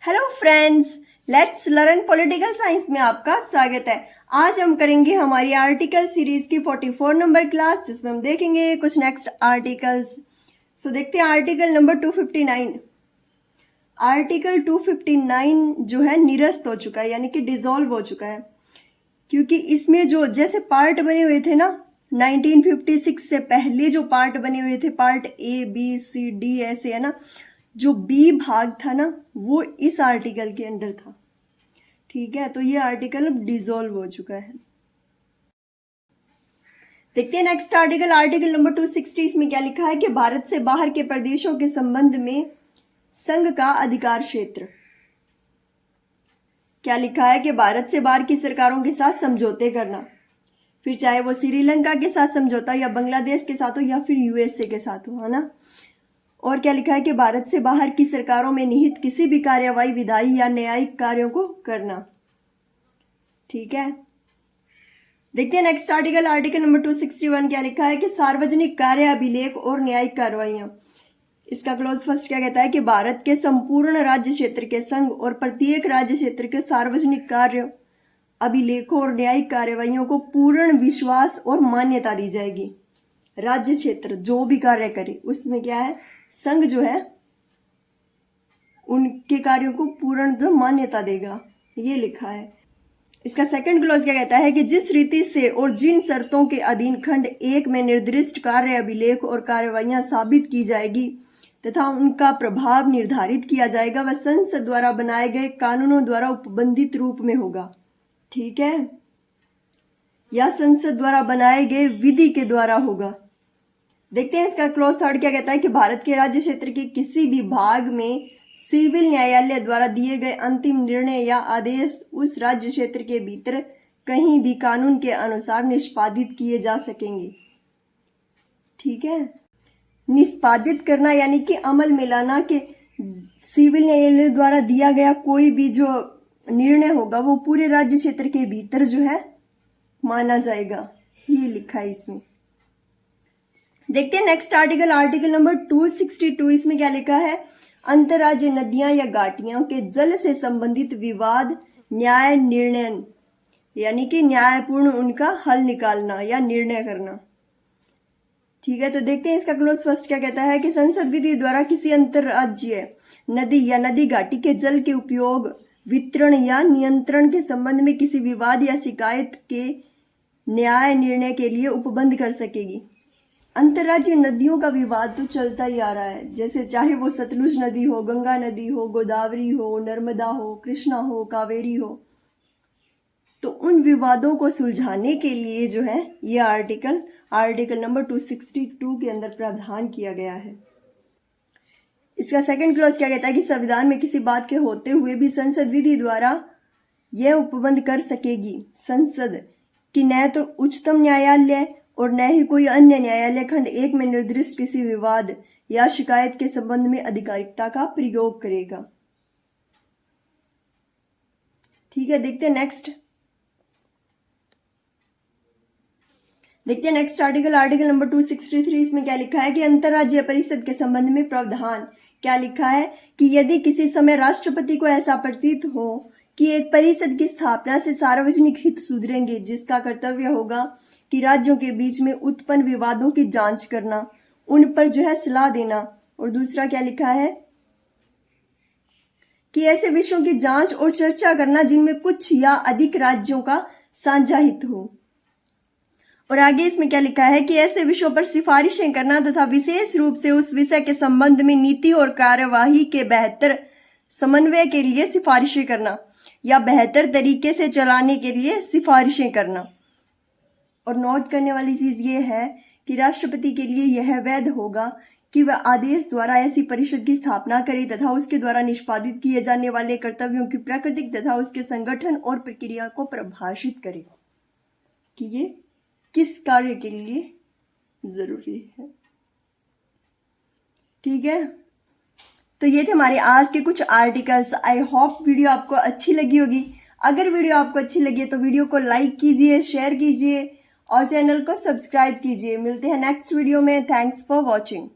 Hello friends, let's learn political science में आपका स्वागत है। आज हम करेंगे हमारी आर्टिकल सीरीज की 44 नंबर क्लास, जिसमें हम देखेंगे कुछ नेक्स्ट आर्टिकल्स। सो देखते हैं आर्टिकल नंबर 259। आर्टिकल 259 जो है निरस्त हो चुका है, यानी कि डिसॉल्व हो चुका है, क्योंकि इसमें जो जैसे पार्ट बने हुए थे ना 1956 से पहले जो पार्ट बने हुए थे, part A B C D ऐसे है ना, जो बी भाग था ना वो इस आर्टिकल के अंडर था। ठीक है, तो ये आर्टिकल अब डिसॉल्व हो चुका है। देखते हैं नेक्स्ट आर्टिकल, आर्टिकल नंबर 260। इसमें क्या लिखा है कि भारत से बाहर के प्रदेशों के संबंध में संघ का अधिकार क्षेत्र। क्या लिखा है कि भारत से बाहर की सरकारों के साथ समझौते करना, फिर चाहे वो श्रीलंका के साथ समझौता या बांग्लादेश के साथ हो या फिर यूएसए के साथ हो, है ना। और क्या लिखा है कि भारत से बाहर की सरकारों में निहित किसी भी कार्यवाही, विधायी या न्यायिक कार्यों को करना। ठीक है, देखते हैं नेक्स्ट आर्टिकल, आर्टिकल नंबर 261। क्या लिखा है कि सार्वजनिक कार्य, अभिलेख और न्यायिक कार्रवाइयां। इसका क्लोज फर्स्ट क्या कहता है कि भारत के संपूर्ण राज्य क्षेत्र के संघ और प्रत्येक राज्य क्षेत्र के सार्वजनिक कार्य, अभिलेखों और न्यायिक कार्यवाहियों को पूर्ण विश्वास और मान्यता दी जाएगी। राज्य क्षेत्र जो भी कार्य करे उसमें क्या है, संघ जो है उनके कार्यों को पूर्ण जो मान्यता देगा, ये लिखा है। इसका सेकंड क्लॉज क्या कहता है कि जिस रीति से और जिन शर्तों के अधीन खंड 1 में निर्दिष्ट कार्य, अभिलेख और कार्यवाहियां साबित की जाएगी तथा उनका प्रभाव निर्धारित किया जाएगा, वह संसद द्वारा बनाए गए कानूनों द्वारा उपबंधित रूप में होगा। ठीक है, या संसद द्वारा बनाए गए विधि के द्वारा होगा। देखते हैं इसका क्लोज थर्ड क्या कहता है कि भारत के राज्य क्षेत्र के किसी भी भाग में सिविल न्यायालय द्वारा दिए गए अंतिम निर्णय या आदेश उस राज्य क्षेत्र के भीतर कहीं भी कानून के अनुसार निष्पादित किए जा सकेंगे। ठीक है, निष्पादित करना यानी कि अमल में लाना, कि सिविल न्यायालय द्वारा दिया गया कोई भी जो निर्णय होगा वो पूरे राज्य क्षेत्र के भीतर जो है माना जाएगा, ये लिखा है इसमें। देखते हैं नेक्स्ट आर्टिकल, आर्टिकल नंबर 262। इसमें क्या लिखा है, अंतर्राज्यीय नदियां या घाटियों के जल से संबंधित विवाद न्याय निर्णय, यानी कि न्यायपूर्ण उनका हल निकालना या निर्णय करना। ठीक है, तो देखते हैं इसका क्लोज फर्स्ट क्या कहता है कि संसद विधि द्वारा किसी अंतर्राज्यीय नदी या नदी घाटी के जल के उपयोग, वितरण या नियंत्रण के संबंध में किसी विवाद या शिकायत के न्याय निर्णय के लिए उपबंध कर सकेगी। अंतर्राज्यीय नदियों का विवाद तो चलता ही आ रहा है, जैसे चाहे वो सतलुज नदी हो, गंगा नदी हो, गोदावरी हो, नर्मदा हो, कृष्णा हो, कावेरी हो, तो उन विवादों को सुलझाने के लिए जो है ये आर्टिकल नंबर 262 के अंदर प्रावधान किया गया है। इसका सेकंड क्लॉज क्या कहता है कि संविधान में किसी बात के होते हुए भी संसद विधि द्वारा यह उपबंध कर सकेगी संसद कि न तो उच्चतम न्यायालय और न ही कोई अन्य न्यायालय खंड 1 में निर्दिष्ट किसी विवाद या शिकायत के संबंध में अधिकारिकता का प्रयोग करेगा। ठीक है, देखते हैं नेक्स्ट आर्टिकल, आर्टिकल नंबर 263। इसमें क्या लिखा है कि अंतर्राज्यीय परिषद के संबंध में प्रावधान। क्या लिखा है कि यदि किसी समय राष्ट्रपति को ऐसा प्रतीत हो कि एक परिषद की स्थापना से सार्वजनिक हित सुधरेंगे, जिसका कर्तव्य होगा कि राज्यों के बीच में उत्पन्न विवादों की जांच करना, उन पर जो है सलाह देना, और दूसरा क्या लिखा है कि ऐसे विषयों की जांच और चर्चा करना जिनमें कुछ या अधिक राज्यों का साझा हित हो। और आगे इसमें क्या लिखा है कि ऐसे विषयों पर सिफारिशें करना तथा विशेष रूप से उस विषय के संबंध में नीति और कार्यवाही के बेहतर समन्वय के लिए सिफारिशें करना या बेहतर तरीके से चलाने के लिए सिफारिशें करना। और नोट करने वाली चीज ये है कि राष्ट्रपति के लिए यह वैध होगा कि वह आदेश द्वारा ऐसी परिषद की स्थापना करे तथा उसके द्वारा निष्पादित किए जाने वाले कर्तव्यों की प्रकृति तथा उसके संगठन और प्रक्रिया को परिभाषित करे कि ये किस कार्य के लिए जरूरी है। ठीक है, तो ये थे हमारे आज के कुछ आर्टिकल्स। आई होप वीडियो आपको अच्छी लगी होगी। अगर वीडियो आपको अच्छी लगी है तो वीडियो को लाइक कीजिए, शेयर कीजिए और चैनल को सब्सक्राइब कीजिए। मिलते हैं नेक्स्ट वीडियो में। Thanks for watching.